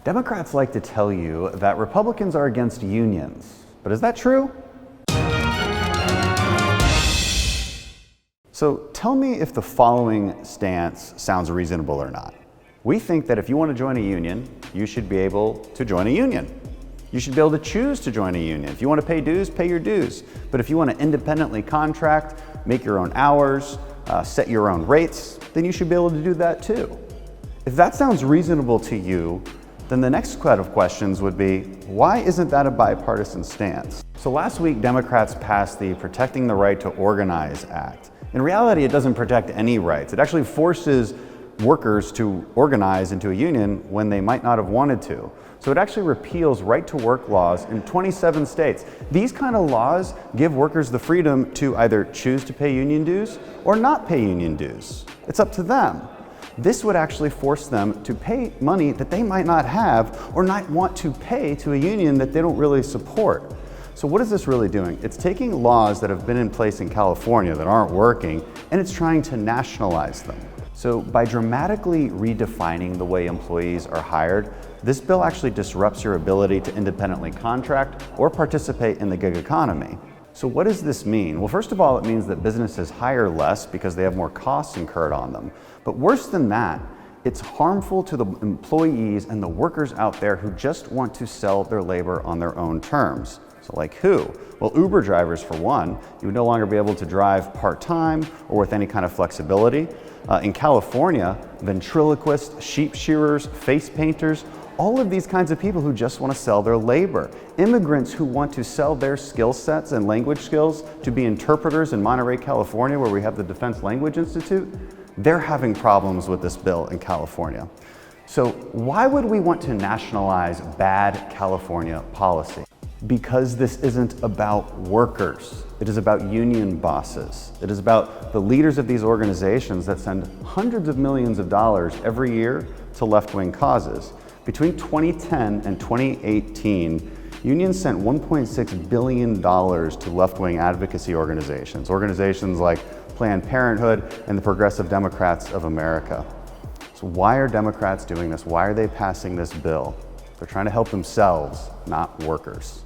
Democrats like to tell you that Republicans are against unions, but is that true? So tell me if the following stance sounds reasonable or not. We think that if you want to join a union, you should be able to join a union. You should be able to choose to join a union. If you want to pay dues, pay your dues. But if you want to independently contract, make your own hours, set your own rates, then you should be able to do that too. If that sounds reasonable to you, then the next set of questions would be, why isn't that a bipartisan stance? So last week, Democrats passed the Protecting the Right to Organize Act. In reality, it doesn't protect any rights. It actually forces workers to organize into a union when they might not have wanted to. So it actually repeals right-to-work laws in 27 states. These kind of laws give workers the freedom to either choose to pay union dues or not pay union dues. It's up to them. This would actually force them to pay money that they might not have or not want to pay to a union that they don't really support. So what is this really doing? It's taking laws that have been in place in California that aren't working, and it's trying to nationalize them. So by dramatically redefining the way employees are hired, this bill actually disrupts your ability to independently contract or participate in the gig economy. So what does this mean? Well, first of all, it means that businesses hire less because they have more costs incurred on them. But worse than that, it's harmful to the employees and the workers out there who just want to sell their labor on their own terms. So like who? Well, Uber drivers, for one, you would no longer be able to drive part-time or with any kind of flexibility. In California, ventriloquists, sheep shearers, face painters, all of these kinds of people who just want to sell their labor. Immigrants who want to sell their skill sets and language skills to be interpreters in Monterey, California, where we have the Defense Language Institute, they're having problems with this bill in California. So why would we want to nationalize bad California policy? Because this isn't about workers. It is about union bosses. It is about the leaders of these organizations that send hundreds of millions of dollars every year to left-wing causes. Between 2010 and 2018, unions sent $1.6 billion to left-wing advocacy organizations like Planned Parenthood and the Progressive Democrats of America. So why are Democrats doing this? Why are they passing this bill? They're trying to help themselves, not workers.